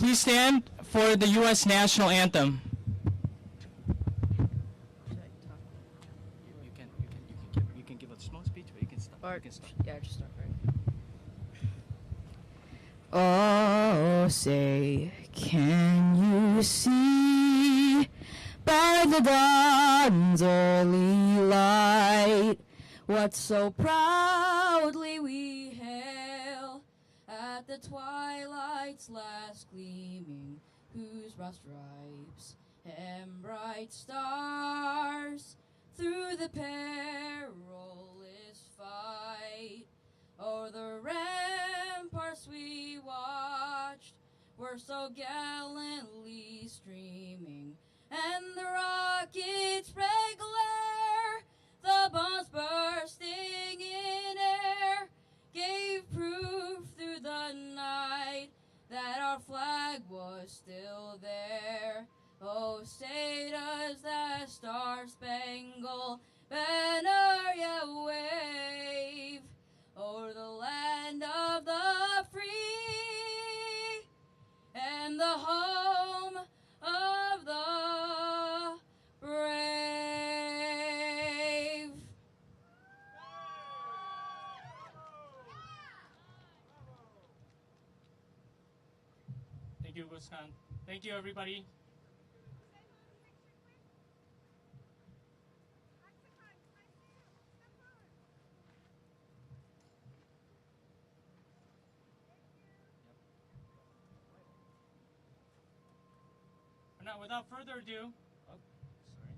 Please stand for the U.S. national anthem. You can give a small speech, but you can stop. Or, You can stop. yeah, just start right. Oh, say, can you see by the dawn's early light what so proudly we hail at the twilight's last gleaming, whose broad stripes and bright stars through the perilous fight o'er the ramparts we watched were so gallantly streaming, and the rockets spread glare, the bombs bursting in air gave proof through the night that our flag was still there. Oh, say does that star-spangled banner yet wave o'er the land of the free and the home of the brave. Thank you, Wisconsin. Thank you, everybody. Now, without further ado, oh, sorry.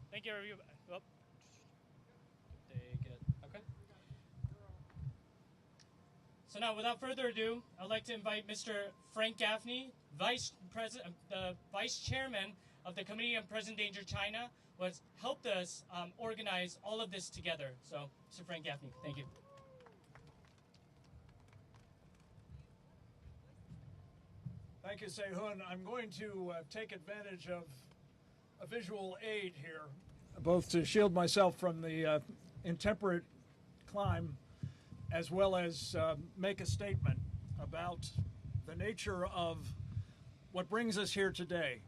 Thank you, everybody. Oh. Take it. Okay. So now, without further ado, I'd like to invite Mr. Frank Gaffney, Vice Chairman of the Committee on Present Danger China, who has helped us organize all of this together. So, Mr. Frank Gaffney, thank you. Thank you, Se-Hun. I'm going to take advantage of a visual aid here, both to shield myself from the intemperate climb, as well as make a statement about the nature of what brings us here today.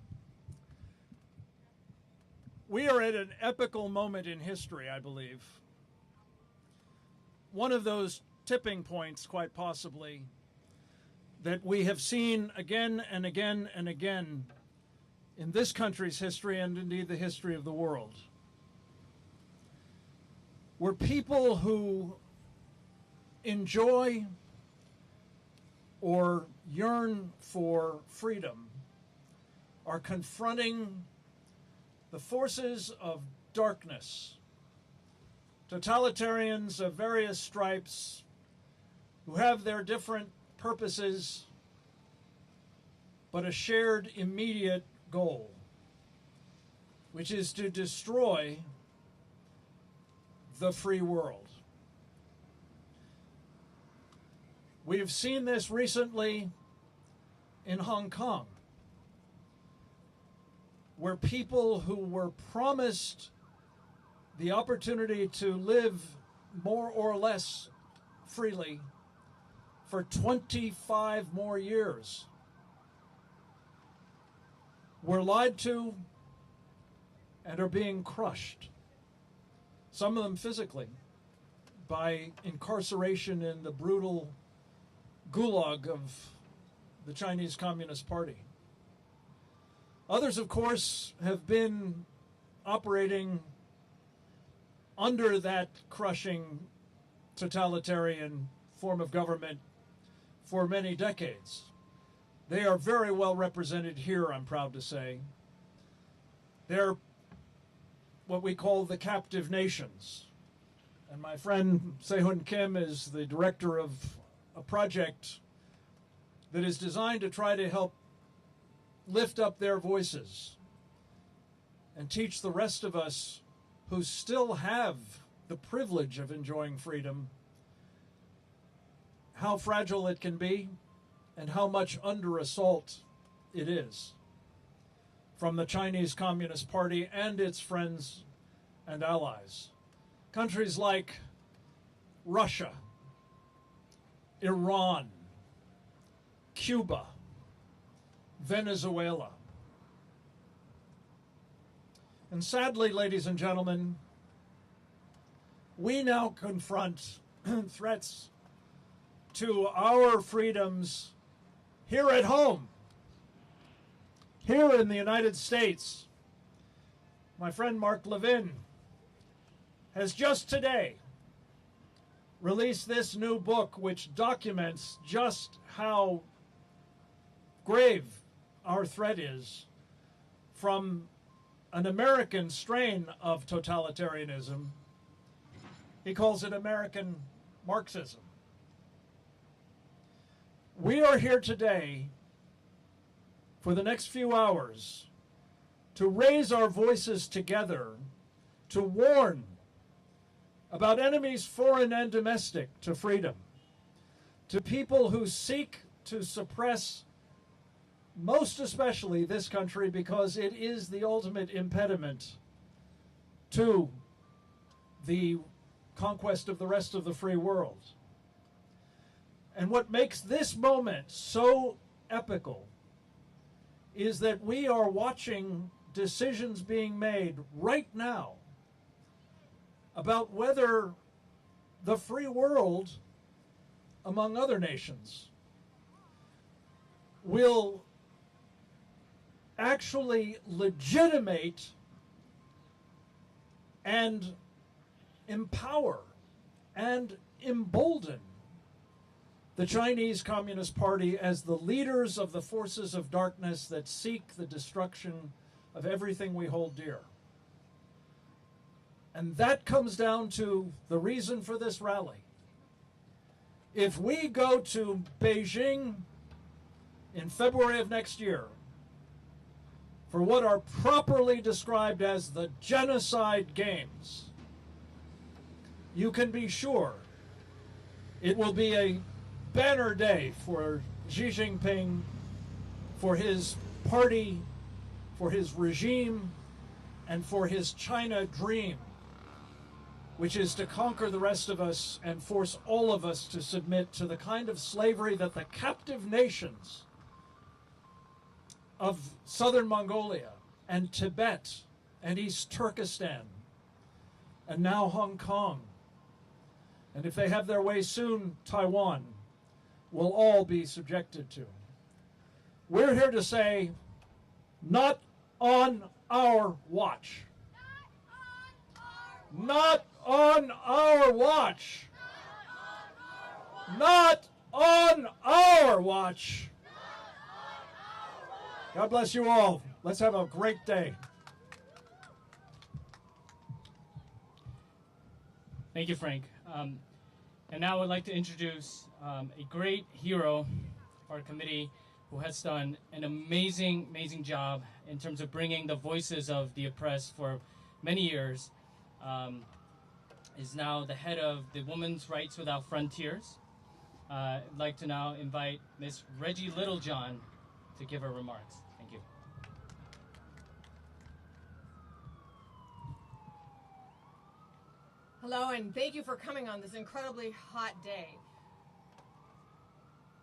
We are at an epical moment in history, I believe. One of those tipping points, quite possibly, that we have seen again and again and again in this country's history and indeed the history of the world. Where people who enjoy or yearn for freedom are confronting the forces of darkness, totalitarians of various stripes who have their different purposes, but a shared immediate goal, which is to destroy the free world. We've seen this recently in Hong Kong, where people who were promised the opportunity to live more or less freely for 25 more years were lied to and are being crushed, some of them physically, by incarceration in the brutal gulag of the Chinese Communist Party. Others, of course, have been operating under that crushing totalitarian form of government for many decades. They are very well represented here, I'm proud to say. They're what we call the captive nations. And my friend Se-Hun Kim is the director of a project that is designed to try to help lift up their voices and teach the rest of us who still have the privilege of enjoying freedom how fragile it can be and how much under assault it is from the Chinese Communist Party and its friends and allies. Countries like Russia, Iran, Cuba, Venezuela. And sadly, ladies and gentlemen, we now confront threats to our freedoms here at home, here in the United States. My friend Mark Levin has just today released this new book which documents just how grave our threat is from an American strain of totalitarianism. He calls it American Marxism. We are here today for the next few hours to raise our voices together to warn about enemies foreign and domestic to freedom, to people who seek to suppress most especially this country because it is the ultimate impediment to the conquest of the rest of the free world. And what makes this moment so epical is that we are watching decisions being made right now about whether the free world, among other nations, will actually legitimate and empower and embolden the Chinese Communist Party as the leaders of the forces of darkness that seek the destruction of everything we hold dear. And that comes down to the reason for this rally. If we go to Beijing in February of next year for what are properly described as the Genocide Games, you can be sure it will be a banner day for Xi Jinping, for his party, for his regime, and for his China dream, which is to conquer the rest of us and force all of us to submit to the kind of slavery that the captive nations of southern Mongolia and Tibet and East Turkestan and now Hong Kong, and if they have their way soon, Taiwan, will all be subjected to. We're here to say, not on our watch. Not on our watch. Not on our watch. God bless you all. Let's have a great day. Thank you, Frank. And now I'd like to introduce a great hero of our committee who has done an amazing, amazing job in terms of bringing the voices of the oppressed for many years. Is now the head of the Women's Rights Without Frontiers. I'd like to now invite Ms. Reggie Littlejohn to give her remarks. Thank you. Hello, and thank you for coming on this incredibly hot day.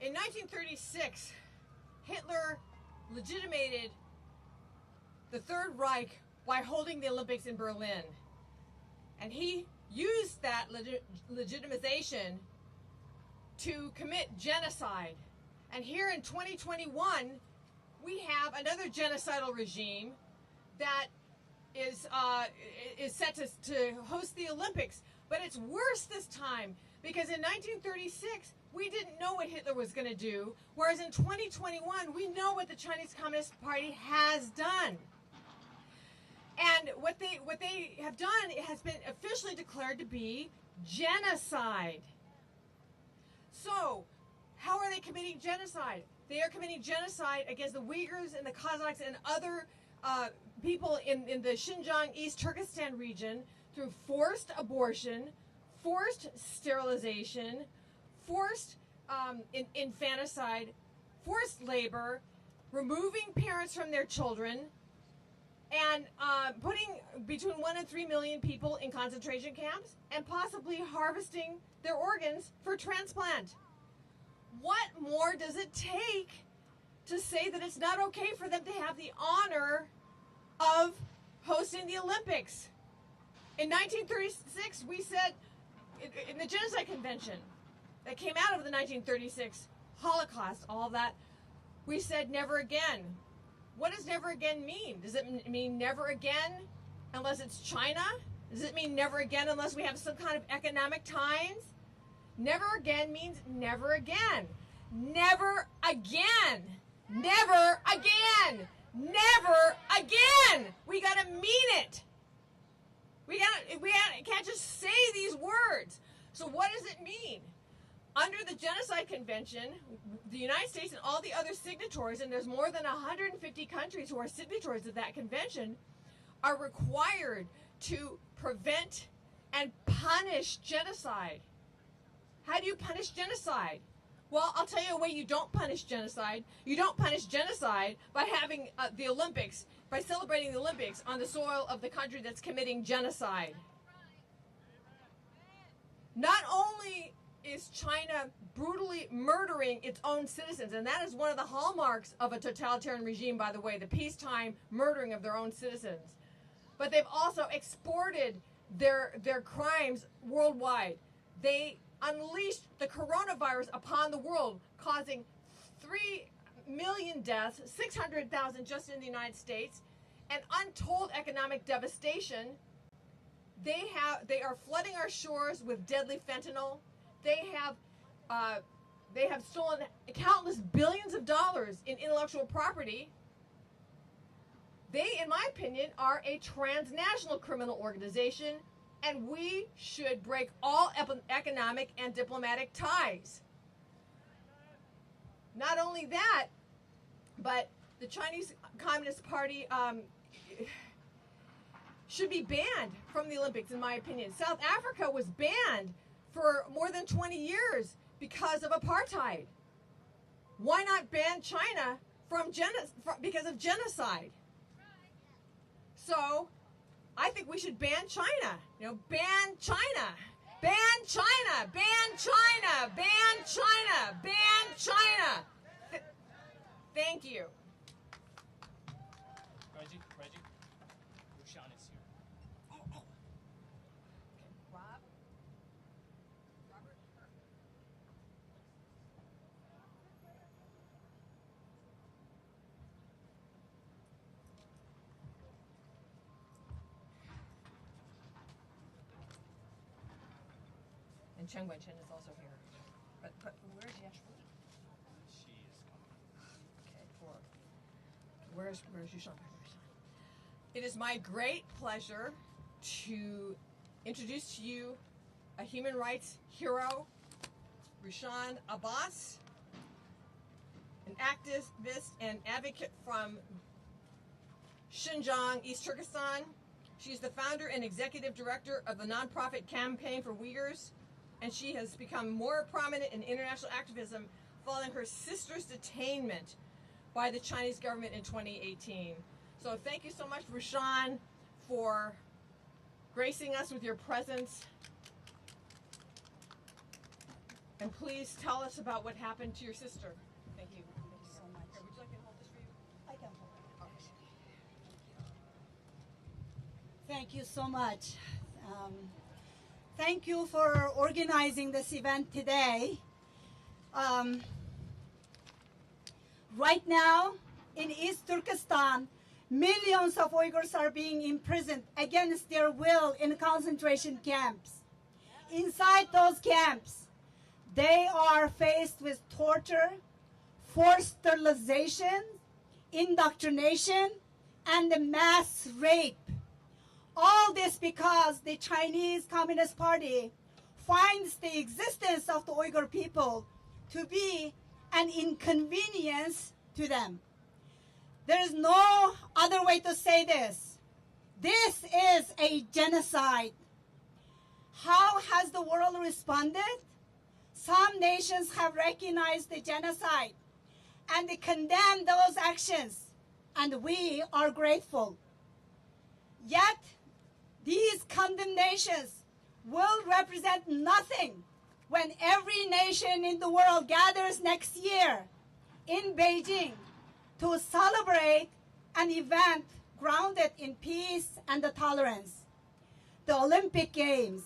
In 1936, Hitler legitimated the Third Reich by holding the Olympics in Berlin. And he used that legitimization to commit genocide. And here in 2021, we have another genocidal regime that is set to host the Olympics. But it's worse this time, because in 1936, we didn't know what Hitler was going to do, whereas in 2021, we know what the Chinese Communist Party has done. And what they have done, it has been officially declared to be genocide. So, how are they committing genocide? They are committing genocide against the Uyghurs and the Kazakhs and other people in the Xinjiang East Turkestan region through forced abortion, forced sterilization, forced infanticide, forced labor, removing parents from their children, and putting between 1 and 3 million people in concentration camps and possibly harvesting their organs for transplant. What more does it take to say that it's not okay for them to have the honor of hosting the Olympics? In 1936, we said, in the Genocide Convention that came out of the 1936 Holocaust, all that, we said never again. What does never again mean? Does it mean never again unless it's China? Does it mean never again unless we have some kind of economic ties? Never again means never again. Never again. Never again. Never again. We gotta mean it. We can't just say these words. So what does it mean? Under the Genocide Convention, the United States and all the other signatories, and there's more than 150 countries who are signatories of that convention, are required to prevent and punish genocide. How do you punish genocide? Well, I'll tell you a way you don't punish genocide. You don't punish genocide by having the Olympics, by celebrating the Olympics on the soil of the country that's committing genocide. Not only is China brutally murdering its own citizens, and that is one of the hallmarks of a totalitarian regime, by the way, the peacetime murdering of their own citizens. But they've also exported their crimes worldwide. They unleashed the coronavirus upon the world, causing 3 million deaths, 600,000 just in the United States, and untold economic devastation. They are flooding our shores with deadly fentanyl. They have stolen countless billions of dollars in intellectual property. They, in my opinion, are a transnational criminal organization, and we should break all economic and diplomatic ties. Not only that, but the Chinese Communist Party should be banned from the Olympics, in my opinion. South Africa was banned for more than 20 years because of apartheid. Why not ban China because of genocide? So, I think we should ban China. Ban China. Ban China. Ban China. Ban China. Ban China. Thank you. Reggie, Rushan is here. Okay, Robert. And Chen Wenchen is also here. But where's Yashua? She is coming. Okay, where's Yushan? It is my great pleasure to introduce to you a human rights hero, Rushan Abbas, an activist and advocate from Xinjiang, East Turkestan. She's the founder and executive director of the nonprofit Campaign for Uyghurs, and she has become more prominent in international activism following her sister's detainment by the Chinese government in 2018. So thank you so much, Rushan, for gracing us with your presence. And please tell us about what happened to your sister. Thank you. Thank you so much. Here, would you like me to hold this for you? I can hold it. Okay. Thank you so much. Thank you for organizing this event today. Right now, in East Turkestan, millions of Uyghurs are being imprisoned against their will in concentration camps. Inside those camps, they are faced with torture, forced sterilization, indoctrination, and the mass rape. All this because the Chinese Communist Party finds the existence of the Uyghur people to be and inconvenience to them. There is no other way to say this. This is a genocide. How has the world responded? Some nations have recognized the genocide and they condemn those actions, and we are grateful. Yet, these condemnations will represent nothing when every nation in the world gathers next year in Beijing to celebrate an event grounded in peace and tolerance, the Olympic Games.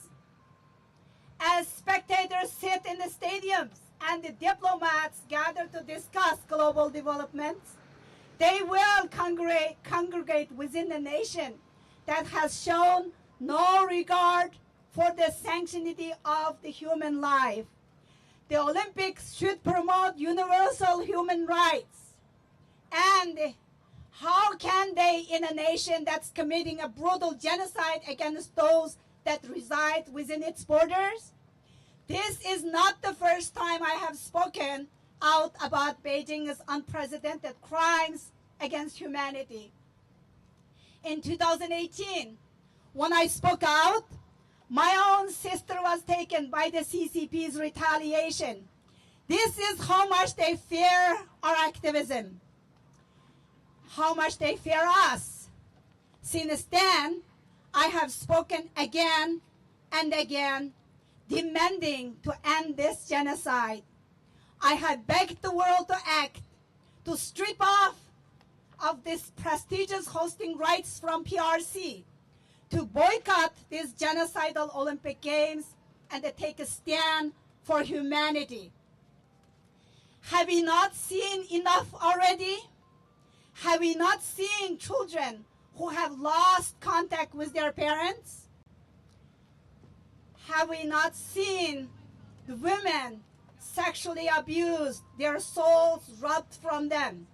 As spectators sit in the stadiums and the diplomats gather to discuss global developments, they will congregate within a nation that has shown no regard for the sanctity of the human life. The Olympics should promote universal human rights. And how can they, in a nation that's committing a brutal genocide against those that reside within its borders? This is not the first time I have spoken out about Beijing's unprecedented crimes against humanity. In 2018, when I spoke out, my own sister was taken by the CCP's retaliation. This is how much they fear our activism, how much they fear us. Since then, I have spoken again and again, demanding to end this genocide. I have begged the world to act, to strip off of this prestigious hosting rights from PRC, to boycott these genocidal Olympic Games, and to take a stand for humanity. Have we not seen enough already? Have we not seen children who have lost contact with their parents? Have we not seen the women sexually abused, their souls robbed from them?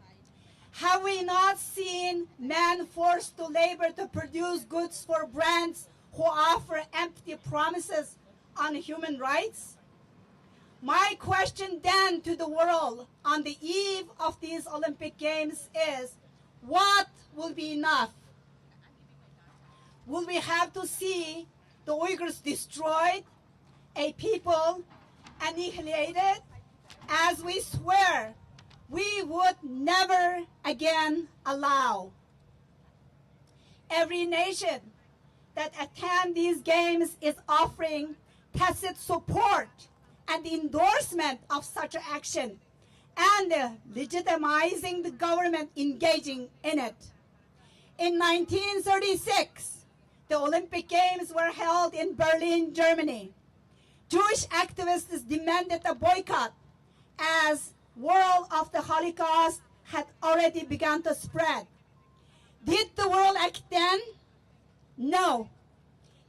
Have we not seen men forced to labor to produce goods for brands who offer empty promises on human rights? My question then to the world on the eve of these Olympic Games is, what will be enough? Will we have to see the Uyghurs destroyed, a people annihilated, as we swear we would never again allow? Every nation that attends these games is offering tacit support and endorsement of such action and legitimizing the government engaging in it. In 1936, the Olympic Games were held in Berlin, Germany. Jewish activists demanded a boycott as world of the Holocaust had already begun to spread. Did the world act then? No.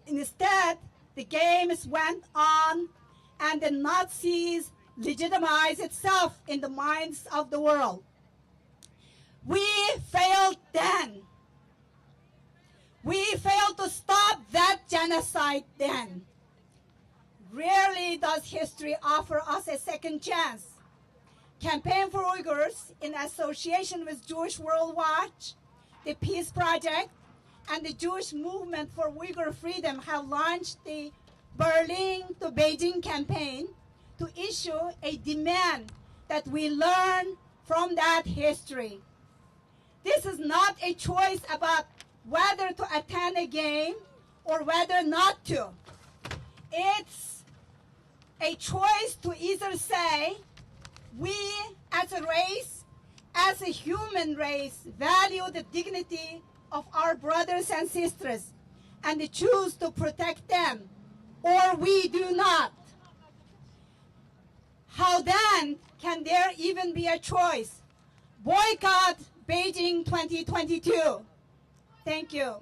Instead, the games went on and the Nazis legitimized itself in the minds of the world. We failed then. We failed to stop that genocide then. Rarely does history offer us a second chance. Campaign for Uyghurs, in association with Jewish World Watch, the Peace Project, and the Jewish Movement for Uyghur Freedom have launched the Berlin to Beijing campaign to issue a demand that we learn from that history. This is not a choice about whether to attend a game or whether not to. It's a choice to either say, we as a race, as a human race, value the dignity of our brothers and sisters and choose to protect them, or we do not. How then can there even be a choice? Boycott Beijing 2022. Thank you.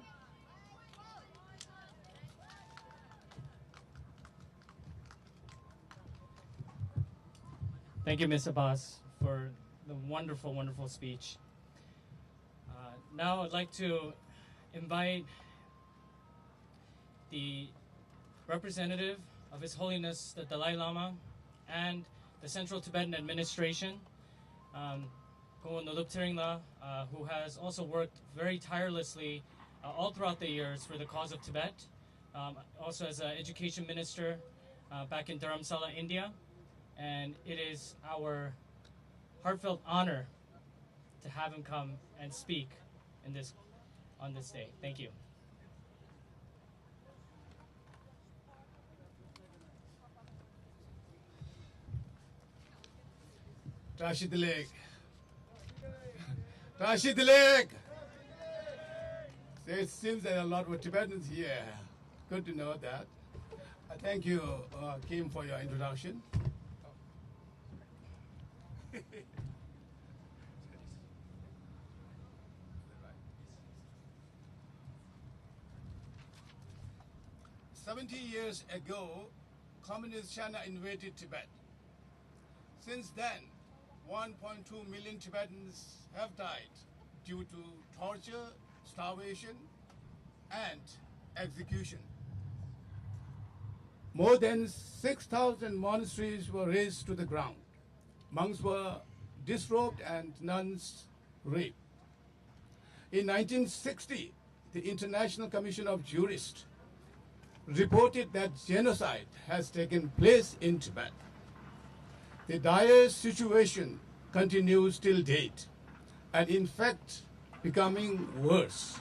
Thank you, Ms. Abbas, for the wonderful, wonderful speech. Now I'd like to invite the representative of His Holiness the Dalai Lama and the Central Tibetan Administration Ko Nodupteringla, who has also worked very tirelessly all throughout the years for the cause of Tibet, also as an education minister back in Dharamsala, India. And it is our heartfelt honor to have him come and speak on this day. Thank you. Rashid Leg. Rashid Leg. It seems there are a lot of Tibetans here. Good to know that. Thank you, Kim, for your introduction. "70 years ago, Communist China invaded Tibet. Since then, 1.2 million Tibetans have died due to torture, starvation, and execution. More than 6,000 monasteries were razed to the ground. Monks were disrobed and nuns raped. In 1960, the International Commission of Jurists reported that genocide has taken place in Tibet. The dire situation continues till date, and in fact, becoming worse.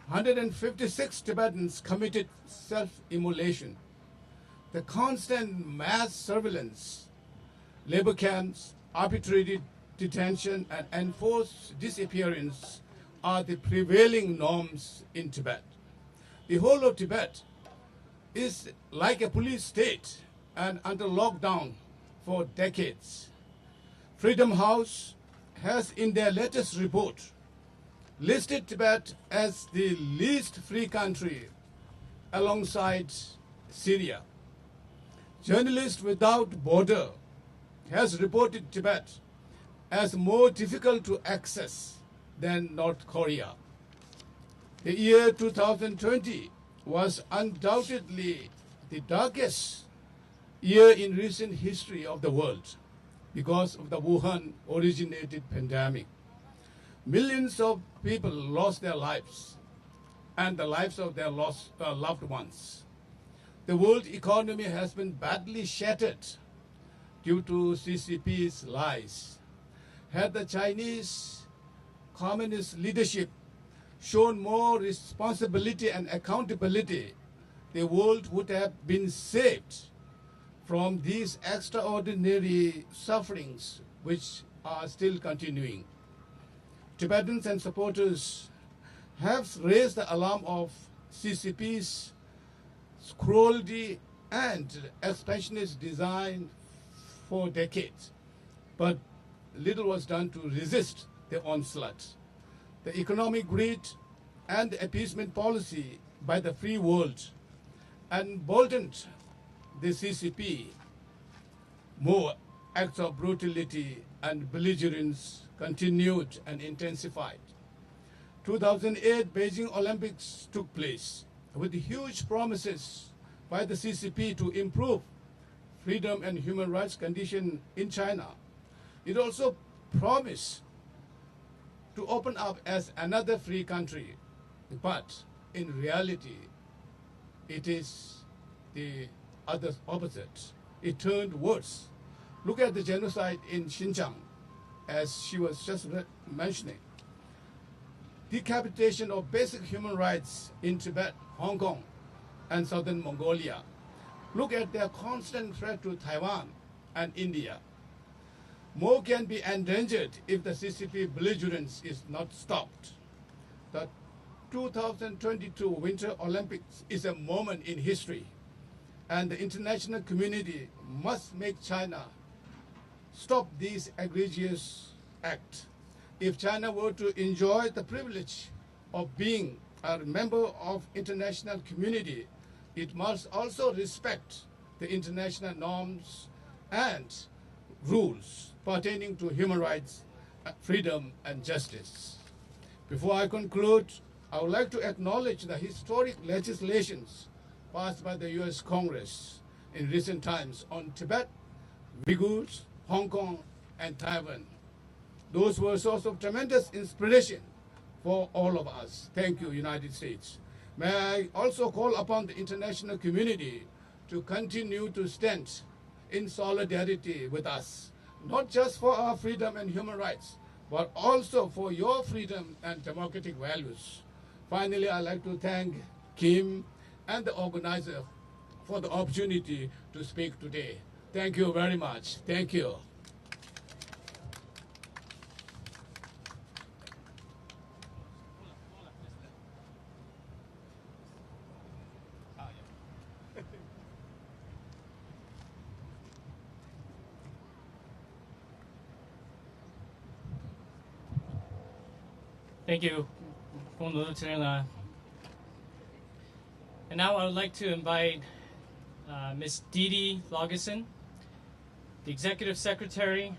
156 Tibetans committed self-immolation. The constant mass surveillance, labor camps, arbitrary detention, and enforced disappearance are the prevailing norms in Tibet. The whole of Tibet is like a police state and under lockdown for decades. Freedom House has, in their latest report, listed Tibet as the least free country alongside Syria. Journalists Without Border has reported Tibet as more difficult to access than North Korea. The year 2020 was undoubtedly the darkest year in recent history of the world because of the Wuhan-originated pandemic. Millions of people lost their lives and the lives of their loved ones. The world economy has been badly shattered due to CCP's lies. Had the Chinese Communist leadership shown more responsibility and accountability, the world would have been saved from these extraordinary sufferings which are still continuing. Tibetans and supporters have raised the alarm of CCP's cruelty and expansionist design for decades, but little was done to resist the onslaught. The economic greed and the appeasement policy by the free world emboldened the CCP. More acts of brutality and belligerence continued and intensified. 2008 Beijing Olympics took place with huge promises by the CCP to improve freedom and human rights condition in China. It also promised to open up as another free country, but in reality, it is the other opposite. It turned worse. Look at the genocide in Xinjiang, as she was just mentioning. Decapitation of basic human rights in Tibet, Hong Kong, and southern Mongolia. Look at their constant threat to Taiwan and India. More can be endangered if the CCP belligerence is not stopped. The 2022 Winter Olympics is a moment in history, and the international community must make China stop these egregious acts. If China were to enjoy the privilege of being a member of international community, it must also respect the international norms and rules pertaining to human rights, freedom, and justice. Before I conclude, I would like to acknowledge the historic legislations passed by the US Congress in recent times on Tibet, Uyghurs, Hong Kong, and Taiwan. Those were a source of tremendous inspiration for all of us. Thank you, United States. May I also call upon the international community to continue to stand in solidarity with us, not just for our freedom and human rights, but also for your freedom and democratic values. Finally, I'd like to thank Kim and the organizer for the opportunity to speak today. Thank you very much. Thank you. Thank you, And now I would like to invite Ms. Didi Laugesen, the Executive Secretary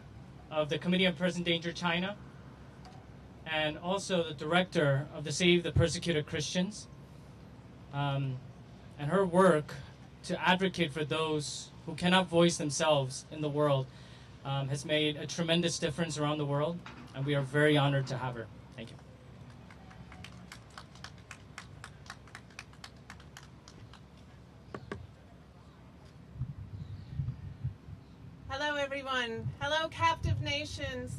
of the Committee on Present Danger China, and also the Director of the Save the Persecuted Christians, and her work to advocate for those who cannot voice themselves in the world has made a tremendous difference around the world, and we are very honored to have her. Thank you. Hello, everyone. Hello, captive nations.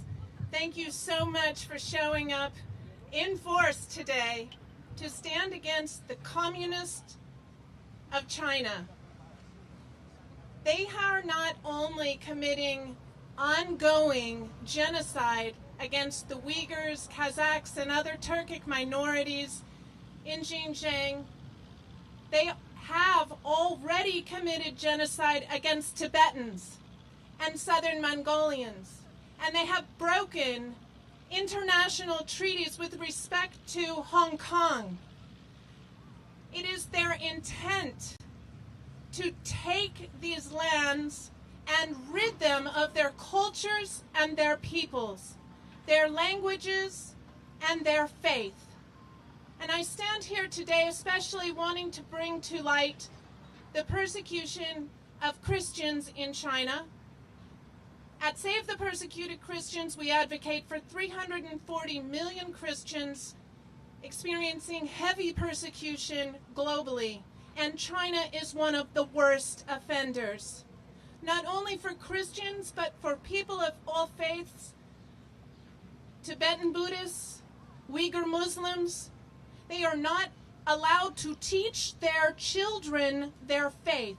Thank you so much for showing up in force today to stand against the communists of China. They are not only committing ongoing genocide against the Uyghurs, Kazakhs, and other Turkic minorities in Xinjiang, they have already committed genocide against Tibetans and Southern Mongolians, and they have broken international treaties with respect to Hong Kong. It is their intent to take these lands and rid them of their cultures and their peoples, their languages and their faith. And I stand here today especially wanting to bring to light the persecution of Christians in China. At Save the Persecuted Christians, we advocate for 340 million Christians experiencing heavy persecution globally, and China is one of the worst offenders. Not only for Christians, but for people of all faiths, Tibetan Buddhists, Uyghur Muslims, they are not allowed to teach their children their faith.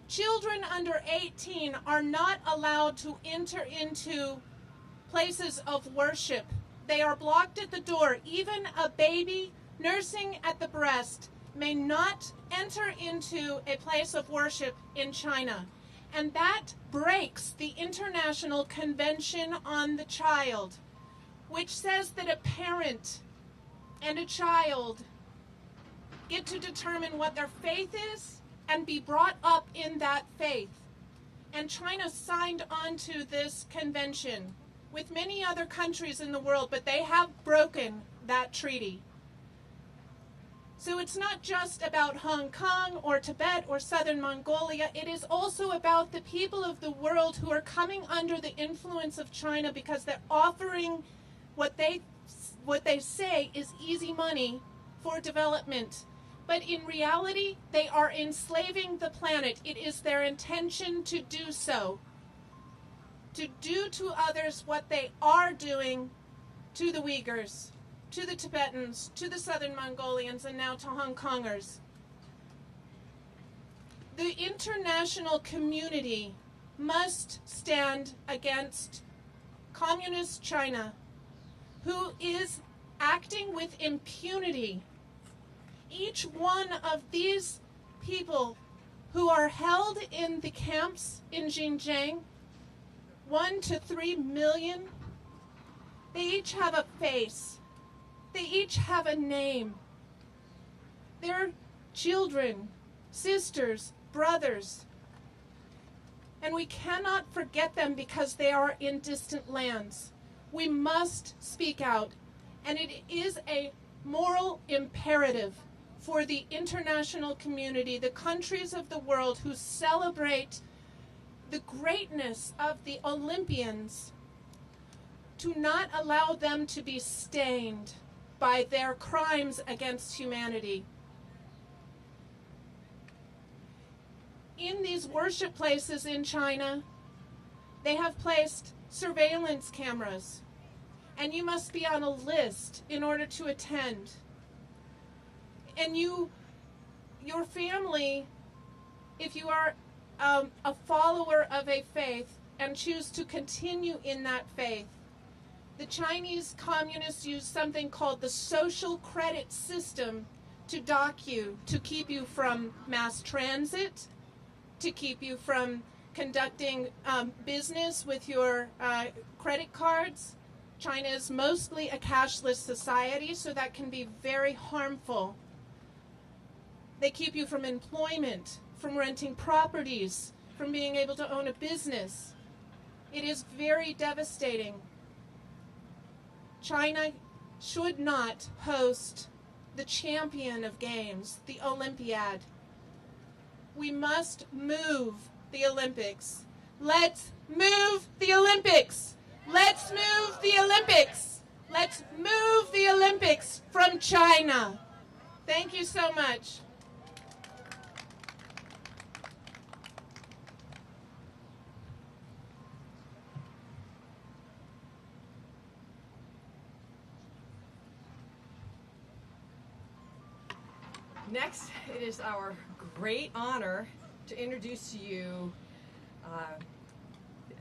Children under 18 are not allowed to enter into places of worship. They are blocked at the door. Even a baby nursing at the breast may not enter into a place of worship in China. And that breaks the International Convention on the Child, which says that a parent and a child get to determine what their faith is and be brought up in that faith. And China signed on to this convention with many other countries in the world, but they have broken that treaty. So it's not just about Hong Kong or Tibet or Southern Mongolia. It is also about the people of the world who are coming under the influence of China because they're offering what they say is easy money for development. But in reality, they are enslaving the planet. It is their intention to do so, to do to others what they are doing to the Uyghurs, to the Tibetans, to the Southern Mongolians, and now to Hong Kongers. The international community must stand against Communist China, who is acting with impunity. Each one of these people who are held in the camps in Xinjiang, 1 to 3 million, they each have a face. They each have a name. They're children, sisters, brothers. And we cannot forget them because they are in distant lands. We must speak out. And it is a moral imperative for the international community, the countries of the world who celebrate the greatness of the Olympians, to not allow them to be stained by their crimes against humanity. In these worship places in China, they have placed surveillance cameras, and you must be on a list in order to attend. And your family, if you are a follower of a faith and choose to continue in that faith, the Chinese communists use something called the social credit system to dock you, to keep you from mass transit, to keep you from conducting business with your credit cards. China is mostly a cashless society, so that can be very harmful. They keep you from employment, from renting properties, from being able to own a business. It is very devastating. China should not host the champion of games, the Olympiad. We must move the Olympics. Let's move the Olympics. Let's move the Olympics. Let's move the Olympics from China. Thank you so much. Next, it is our great honor to introduce to you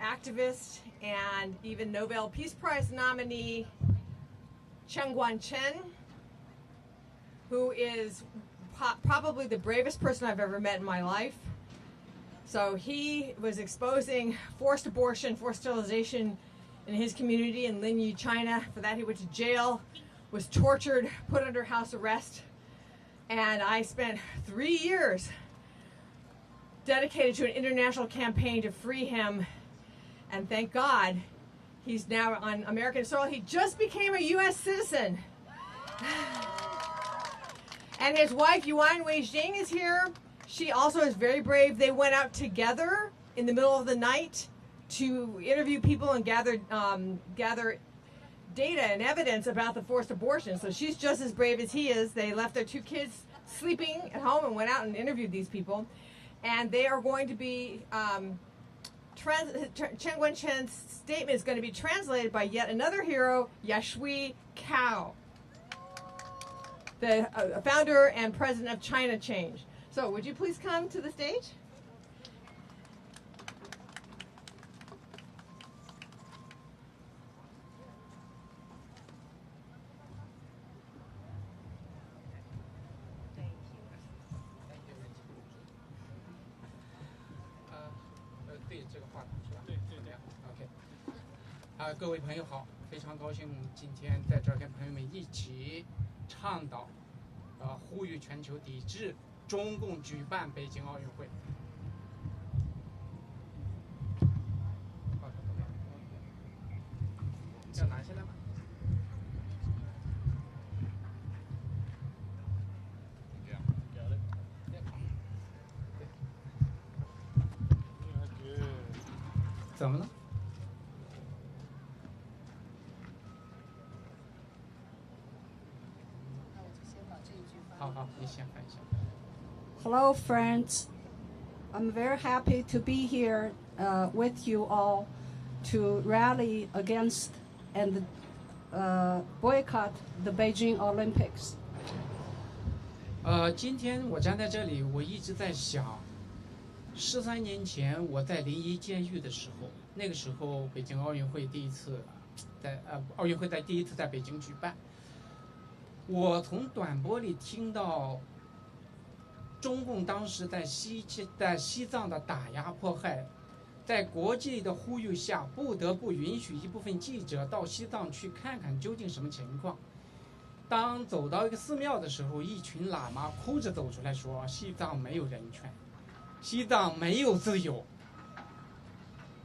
activist and even Nobel Peace Prize nominee Chen Guangcheng, who is probably the bravest person I've ever met in my life. So he was exposing forced abortion, forced sterilization in his community in Linyi, China. For that, he went to jail, was tortured, put under house arrest. And I spent 3 years dedicated to an international campaign to free him. And thank God, he's now on American soil. He just became a U.S. citizen. And his wife, Yuan Weijing, is here. She also is very brave. They went out together in the middle of the night to interview people and gather data and evidence about the forced abortion. So she's just as brave as he is. They left their 2 kids sleeping at home and went out and interviewed these people. And they are going to be, Chen Guangcheng's statement is going to be translated by yet another hero, Yashui Cao, the founder and president of China Change. So would you please come to the stage? OK， 各位朋友好，非常高兴今天在这儿跟朋友们一起倡导，呼吁全球抵制中共举办北京奥运会。要拿下来吗？怎么了？好，你先翻一下。Hello, friends. I'm very happy to be here with you all to rally against and boycott the Beijing Olympics. 今天我站在这里，我一直在想，13年前我在临沂监狱的时候，那个时候北京奥运会第一次在北京举办。我从短波里听到中共当时在西藏的打压迫害，在国际的呼吁下，不得不允许一部分记者到西藏去看看究竟什么情况。当走到一个寺庙的时候，一群喇嘛哭着走出来说：“西藏没有人权，西藏没有自由。”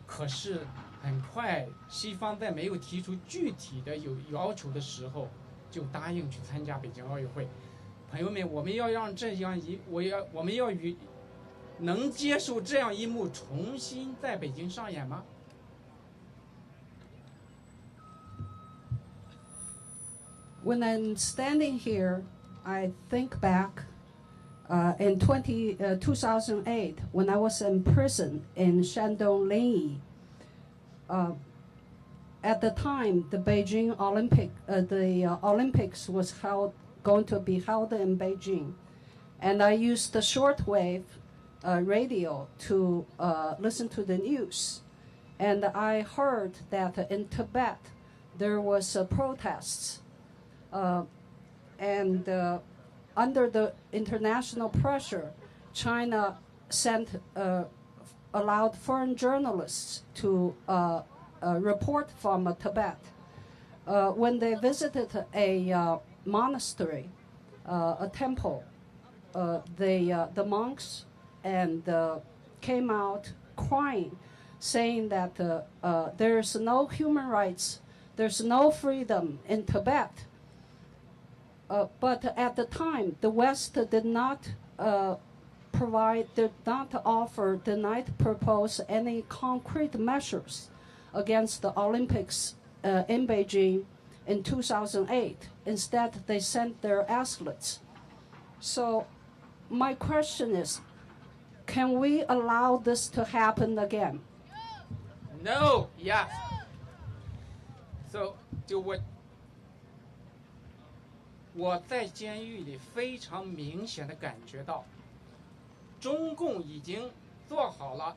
可是很快，西方在没有提出具体的要求的时候，就答应去参加北京奥运会。朋友们，我们要让我们要能接受这样一幕重新在北京上演吗？ When I'm standing here, I think back in 2008 when I was in prison in Shandong Linyi. At the time, the Beijing Olympics was going to be held in Beijing, and I used the shortwave radio to listen to the news, and I heard that in Tibet there was protests, and under the international pressure, China allowed foreign journalists to report from Tibet. When they visited a monastery, a temple, the monks came out crying, saying that there's no human rights, there's no freedom in Tibet. But at the time, the West did not propose any concrete measures against the Olympics in Beijing in 2008. Instead, they sent their athletes. So my question is, can we allow this to happen again? No, yes. So 我在监狱里非常明显的感觉到，中共已经做好了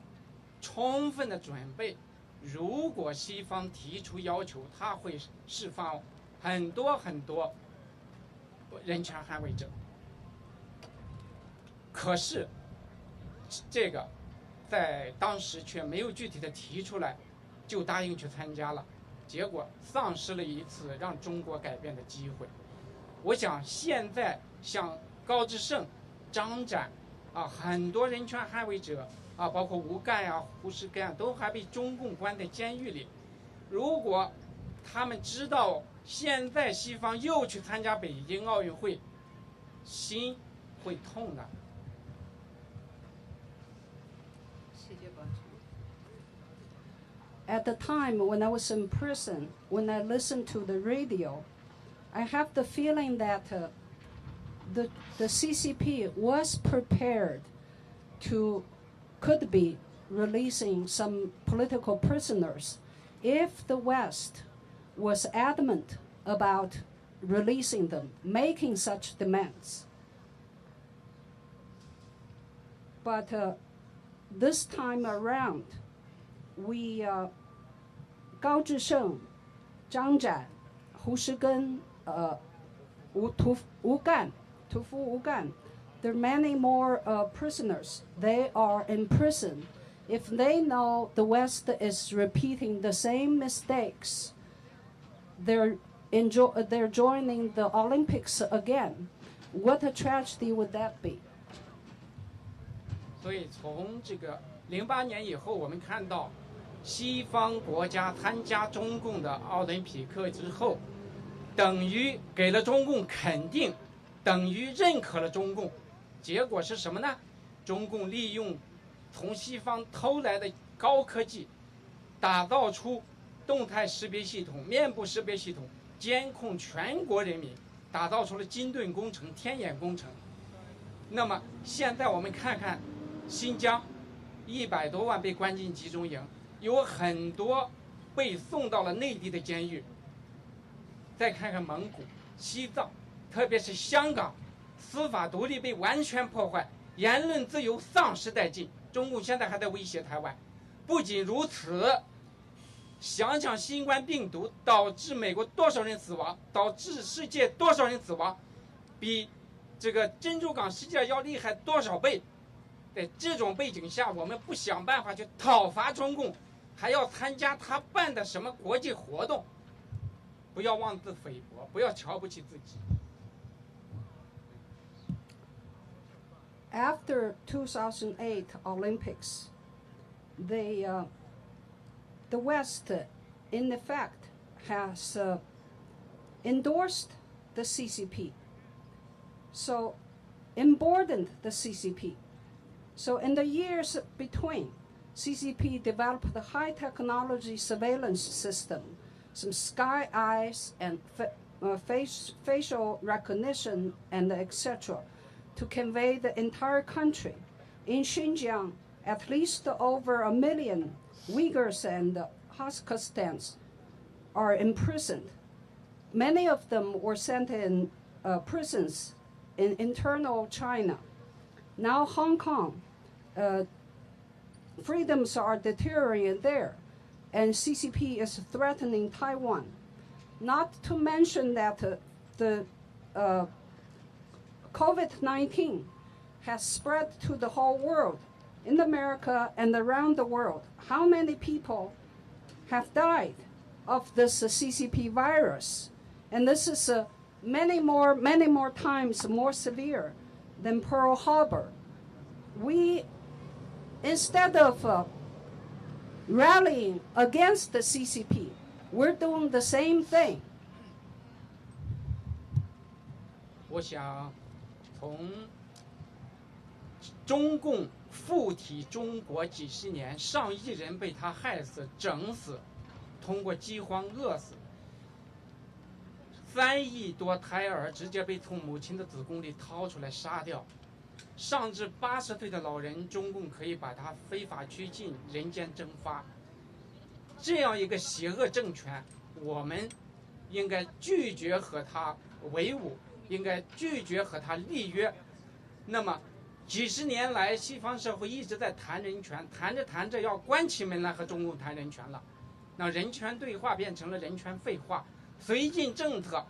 充分的准备。如果西方提出要求，他会释放很多人权捍卫者。可是，这个在当时却没有具体的提出来，就答应去参加了，结果丧失了一次让中国改变的机会。我想现在像高志胜、张展很多人权捍卫者包括吴干胡适干都还被中共关在监狱里。如果他们知道现在西方又去参加北京奥运会，心会痛的。At the time when I was in prison, when I listened to the radio, I have the feeling that the CCP was prepared could be releasing some political prisoners if the West was adamant about releasing them, making such demands. But this time around, we, Gao Zhisheng, Zhang Zhan, Hu Shigen, Wu Gan, Tufu Wu Gan, there are many more prisoners. They are in prison. If they know the West is repeating the same mistakes, they're joining the Olympics again. What a tragedy would that be? 所以从这个08年以后，我们看到西方国家参加中共的奥林匹克之后，等于给了中共肯定，等于认可了中共。结果是什么呢？中共利用从西方偷来的高科技，打造出动态识别系统、面部识别系统，监控全国人民，打造出了金盾工程、天眼工程。那么现在我们看看新疆，100多万被关进集中营，有很多被送到了内地的监狱。再看看蒙古、西藏，特别是香港。司法独立被完全破坏，言论自由丧失殆尽。中共现在还在威胁台湾。不仅如此，想想新冠病毒导致美国多少人死亡，导致世界多少人死亡，比这个珍珠港事件要厉害多少倍。在这种背景下，我们不想办法去讨伐中共，还要参加他办的什么国际活动？不要妄自菲薄，不要瞧不起自己。After 2008 Olympics, the West, in effect, has endorsed the CCP, so emboldened the CCP. So in the years between, CCP developed a high technology surveillance system, some Sky Eyes and facial recognition, and etc., to convey the entire country. In Xinjiang, at least over 1 million Uyghurs and Kazakhstans are imprisoned. Many of them were sent in prisons in internal China. Now Hong Kong, freedoms are deteriorating there, and CCP is threatening Taiwan. Not to mention that the COVID-19 has spread to the whole world, in America and around the world. How many people have died of this CCP virus? And this is many more times more severe than Pearl Harbor. We, instead of rallying against the CCP, we're doing the same thing. 我想从中共附体中国几十年，上亿人被他害死、整死，通过饥荒饿死，3亿多胎儿直接被从母亲的子宫里掏出来杀掉，上至80岁的老人，中共可以把他非法拘禁、人间蒸发。这样一个邪恶政权，我们应该拒绝和他为伍，应该拒绝和他立约。那么几十年来，西方社会一直在谈人权，谈着谈着要关起门来和中共谈人权了，那人权对话变成了人权废话，绥靖政策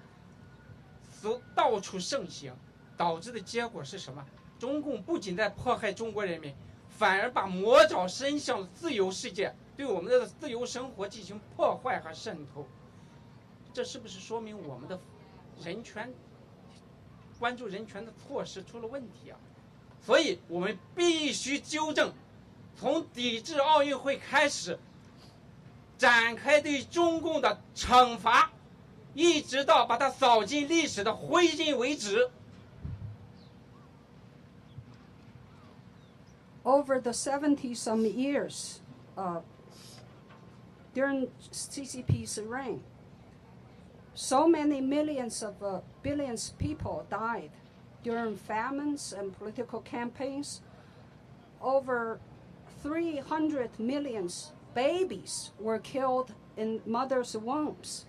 到处盛行，导致的结果是什么？中共不仅在迫害中国人民，反而把魔爪伸向自由世界，对我们的自由生活进行破坏和渗透。这是不是说明我们的人权关注人权的措施出了问题啊？所以我们必须纠正，从抵制奥运会开始，展开对中共的惩罚，一直到把它扫进历史的灰烬为止。Over the 70-some years during CCP's reign, so many billions of people died during famines and political campaigns. Over 300 million babies were killed in mothers' wombs.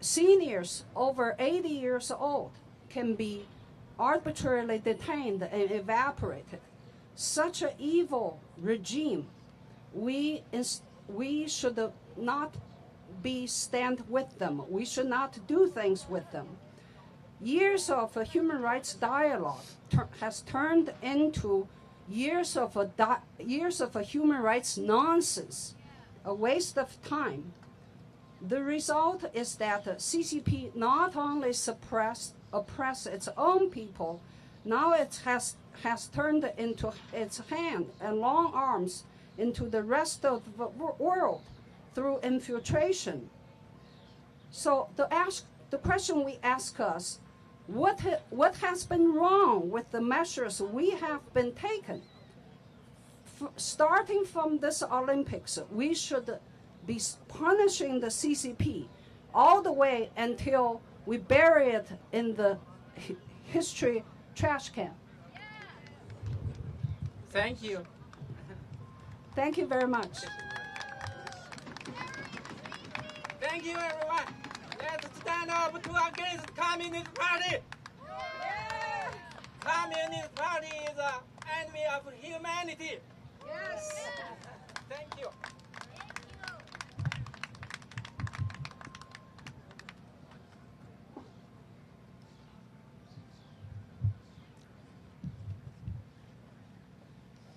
Seniors over 80 years old can be arbitrarily detained and evaporated. Such an evil regime, we should not stand with them. We should not do things with them. Years of human rights dialogue has turned into years of human rights nonsense, a waste of time. The result is that CCP not only oppress its own people, now it has turned into its hand and long arms into the rest of the world through infiltration. So the question we ask us, what has been wrong with the measures we have been taken? Starting from this Olympics, we should be punishing the CCP all the way until we bury it in the history trash can. Thank you. Thank you very much. Thank you, everyone. Let's stand up against Communist Party. Communist Party is the enemy of humanity. Yes. Thank you.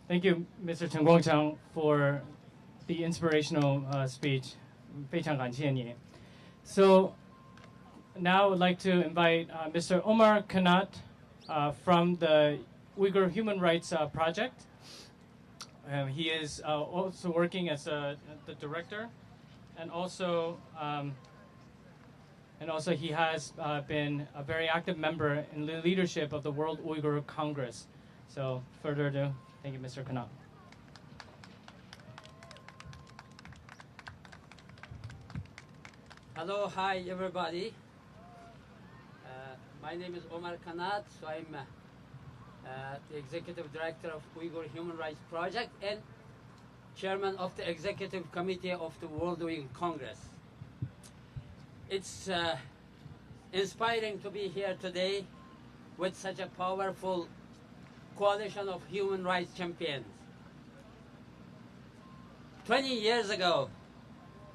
Thank you, Mr. Chen Guangchang, for the inspirational speech. 非常感谢你. So now I would like to invite Mr. Omar Kanat from the Uyghur Human Rights Project. He is also working as the director, and also he has been a very active member in the leadership of the World Uyghur Congress. So further ado, thank you, Mr. Kanat. Hello, hi everybody. My name is Omar Kanat, so I'm the Executive Director of Uyghur Human Rights Project and Chairman of the Executive Committee of the World Uyghur Congress. It's inspiring to be here today with such a powerful coalition of human rights champions. 20 years ago,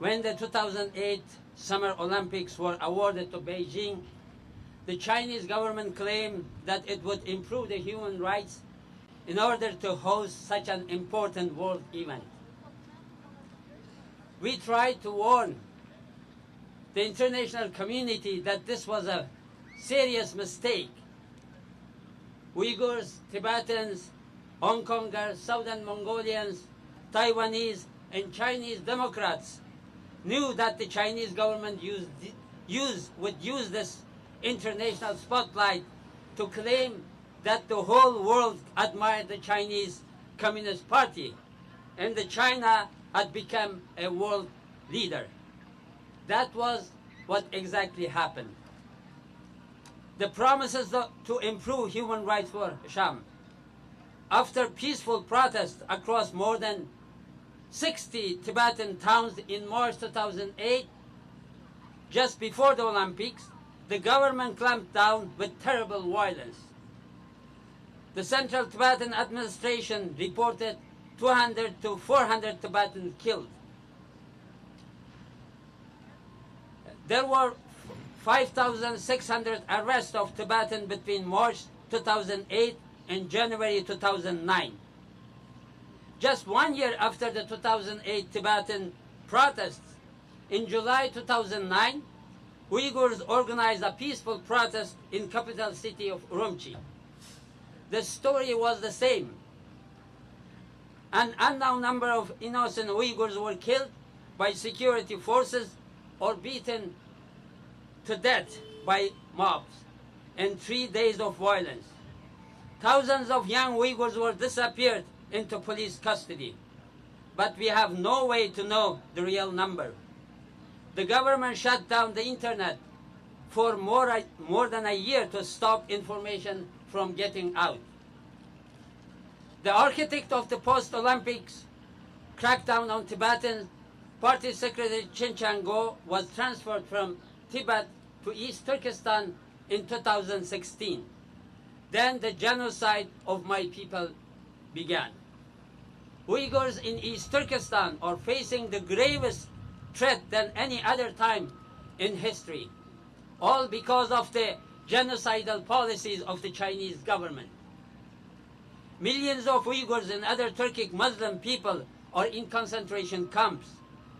when the 2008 Summer Olympics were awarded to Beijing, the Chinese government claimed that it would improve the human rights in order to host such an important world event. We tried to warn the international community that this was a serious mistake. Uyghurs, Tibetans, Hong Kongers, Southern Mongolians, Taiwanese, and Chinese Democrats knew that the Chinese government would use this international spotlight to claim that the whole world admired the Chinese Communist Party and that China had become a world leader. That was what exactly happened. The promises to improve human rights were sham. After peaceful protests across more than 60 Tibetan towns in March 2008, just before the Olympics, the government clamped down with terrible violence. The Central Tibetan Administration reported 200 to 400 Tibetans killed. There were 5,600 arrests of Tibetans between March 2008 and January 2009. Just 1 year after the 2008 Tibetan protests, in July 2009, Uyghurs organized a peaceful protest in capital city of Urumqi. The story was the same. An unknown number of innocent Uyghurs were killed by security forces or beaten to death by mobs in 3 days of violence. Thousands of young Uyghurs were disappeared into police custody, but we have no way to know the real number. The government shut down the internet for more than a year to stop information from getting out. The architect of the post-Olympics crackdown on Tibetans, Party Secretary Chin Chang-go, was transferred from Tibet to East Turkestan in 2016. Then the genocide of my people began. Uyghurs in East Turkestan are facing the gravest threat than any other time in history, all because of the genocidal policies of the Chinese government. Millions of Uyghurs and other Turkic Muslim people are in concentration camps,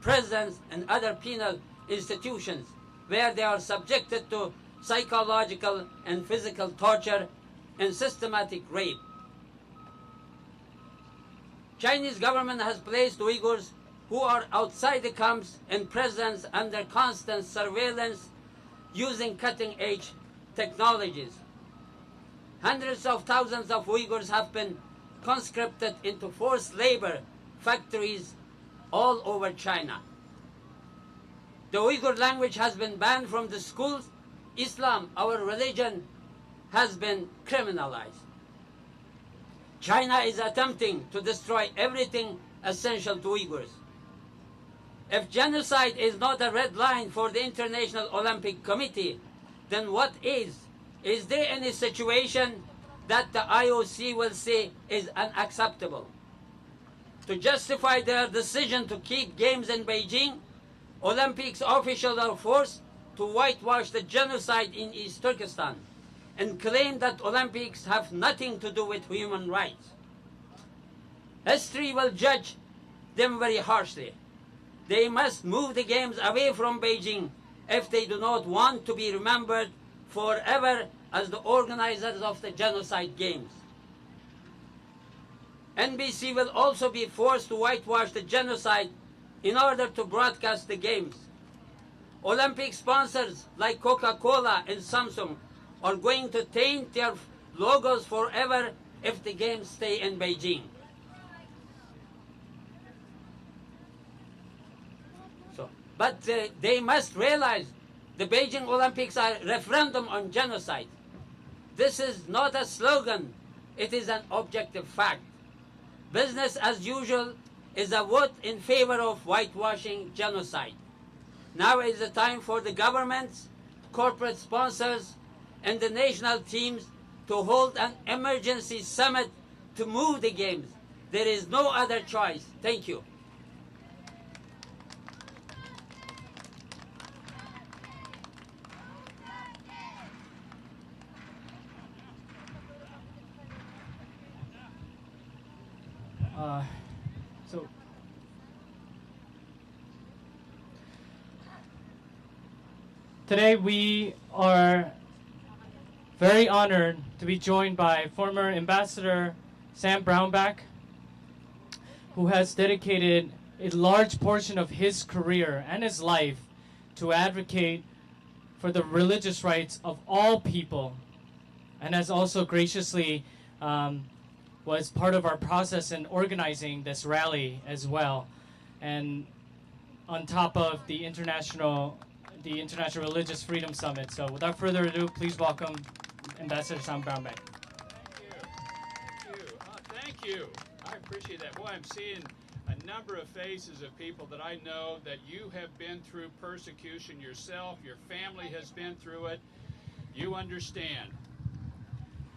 prisons, and other penal institutions where they are subjected to psychological and physical torture and systematic rape. Chinese government has placed Uyghurs who are outside the camps and prisons under constant surveillance using cutting-edge technologies. Hundreds of thousands of Uyghurs have been conscripted into forced labor factories all over China. The Uyghur language has been banned from the schools. Islam, our religion, has been criminalized. China is attempting to destroy everything essential to Uyghurs. If genocide is not a red line for the International Olympic Committee, then what is? Is there any situation that the IOC will say is unacceptable? To justify their decision to keep games in Beijing, Olympics officials are forced to whitewash the genocide in East Turkestan and claim that Olympics have nothing to do with human rights. History will judge them very harshly. They must move the games away from Beijing if they do not want to be remembered forever as the organizers of the genocide games. NBC will also be forced to whitewash the genocide in order to broadcast the games. Olympic sponsors like Coca-Cola and Samsung are going to taint their logos forever if the games stay in Beijing. But they must realize the Beijing Olympics are a referendum on genocide. This is not a slogan. It is an objective fact. Business as usual is a vote in favor of whitewashing genocide. Now is the time for the governments, corporate sponsors, and the national teams to hold an emergency summit to move the games. There is no other choice. Thank you. So today we are very honored to be joined by former Ambassador Sam Brownback, who has dedicated a large portion of his career and his life to advocate for the religious rights of all people, and has also graciously was part of our process in organizing this rally as well, and on top of the International Religious Freedom Summit. So without further ado, please welcome Ambassador Sam Brownback. Thank you. I appreciate that. Boy, I'm seeing a number of faces of people that I know that you have been through persecution yourself. Your family has been through it. You understand.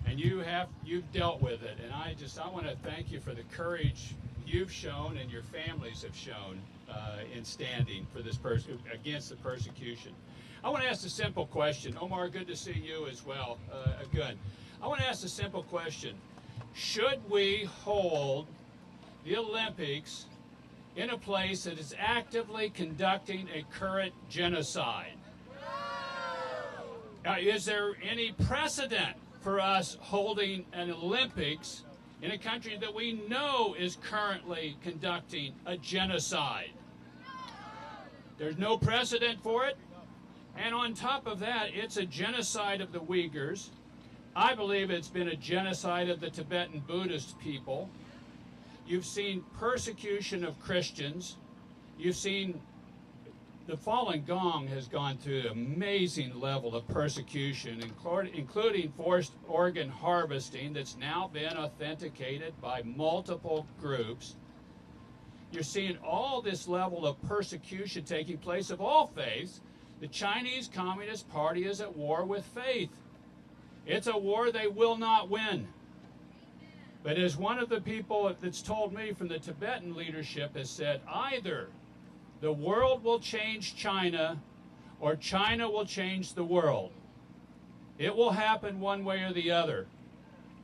And you've dealt with it. And I want to thank you for the courage you've shown and your families have shown in standing for this against the persecution. I want to ask a simple question. Omar, good to see you as well. Good. I want to ask a simple question. Should we hold the Olympics in a place that is actively conducting a current genocide? Is there any precedent for us holding an Olympics in a country that we know is currently conducting a genocide? There's no precedent for it. And on top of that, it's a genocide of the Uyghurs. I believe it's been a genocide of the Tibetan Buddhist people. You've seen persecution of Christians. You've seen the Falun Gong has gone through an amazing level of persecution, including forced organ harvesting that's now been authenticated by multiple groups. You're seeing all this level of persecution taking place of all faiths. The Chinese Communist Party is at war with faith. It's a war they will not win. But as one of the people that's told me from the Tibetan leadership has said, either the world will change China or China will change the world. It will happen one way or the other.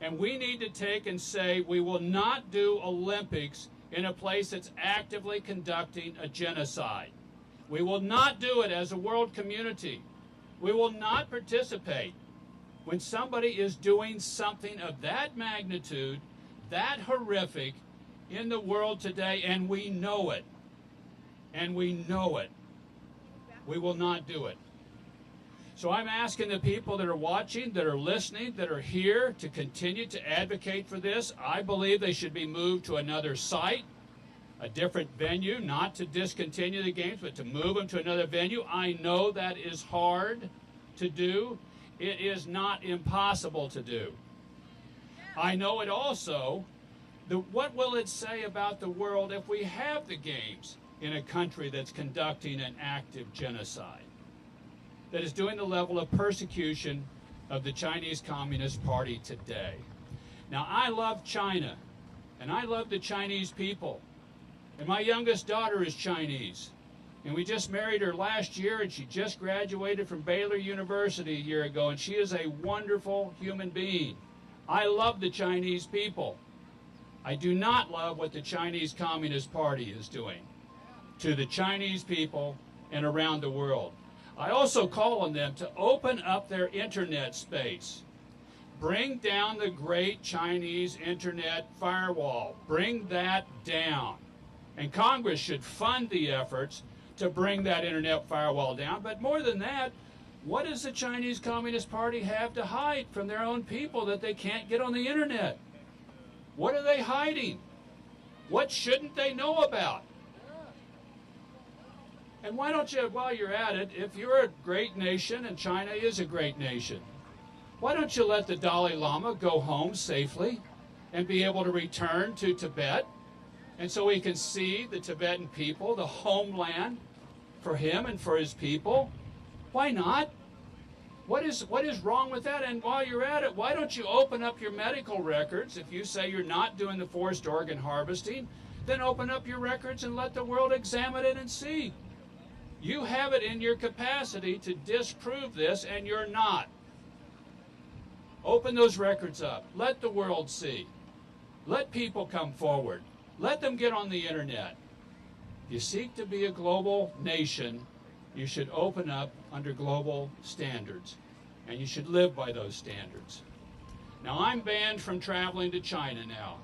And we need to take and say we will not do Olympics in a place that's actively conducting a genocide. We will not do it as a world community. We will not participate when somebody is doing something of that magnitude, that horrific in the world today, and we know it. And we know it. We will not do it. So I'm asking the people that are watching, that are listening, that are here to continue to advocate for this. I believe they should be moved to another site, a different venue, not to discontinue the games, but to move them to another venue. I know that is hard to do. It is not impossible to do. I know it also. What will it say about the world if we have the games in a country that's conducting an active genocide, that is doing the level of persecution of the Chinese Communist Party today? Now, I love China, and I love the Chinese people. And my youngest daughter is Chinese. And we just married her last year, and she just graduated from Baylor University a year ago, and she is a wonderful human being. I love the Chinese people. I do not love what the Chinese Communist Party is doing to the Chinese people and around the world. I also call on them to open up their internet space. Bring down the great Chinese internet firewall. Bring that down. And Congress should fund the efforts to bring that internet firewall down. But more than that, what does the Chinese Communist Party have to hide from their own people that they can't get on the internet? What are they hiding? What shouldn't they know about? And why don't you, while you're at it, if you're a great nation, and China is a great nation, why don't you let the Dalai Lama go home safely and be able to return to Tibet, and so he can see the Tibetan people, the homeland for him and for his people? Why not? What is wrong with that? And while you're at it, why don't you open up your medical records? If you say you're not doing the forced organ harvesting, then open up your records and let the world examine it and see. You have it in your capacity to disprove this, and you're not. Open those records up. Let the world see. Let people come forward. Let them get on the internet. If you seek to be a global nation, you should open up under global standards, and you should live by those standards. Now, I'm banned from traveling to China now.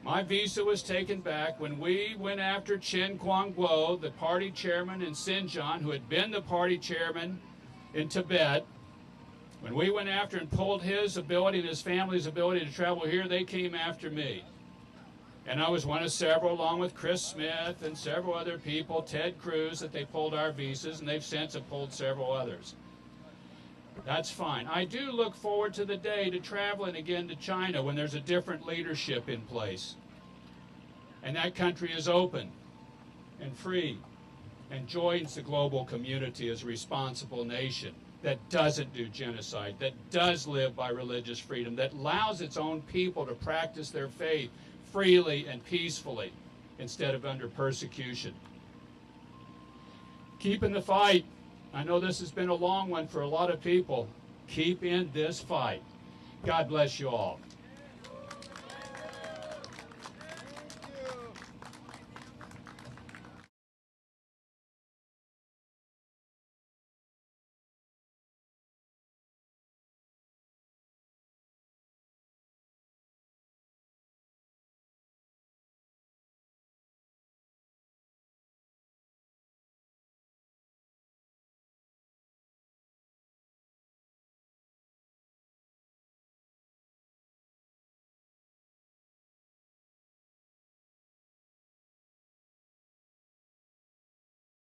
My visa was taken back when we went after Chen Quanguo, the party chairman in Xinjiang, who had been the party chairman in Tibet. When we went after and pulled his ability and his family's ability to travel here, they came after me. And I was one of several, along with Chris Smith and several other people, Ted Cruz, that they pulled our visas, and they've since have pulled several others. That's fine. I do look forward to the day to traveling again to China when there's a different leadership in place. And that country is open and free and joins the global community as a responsible nation that doesn't do genocide, that does live by religious freedom, that allows its own people to practice their faith freely and peacefully instead of under persecution. Keep in the fight. I know this has been a long one for a lot of people. Keep in this fight. God bless you all.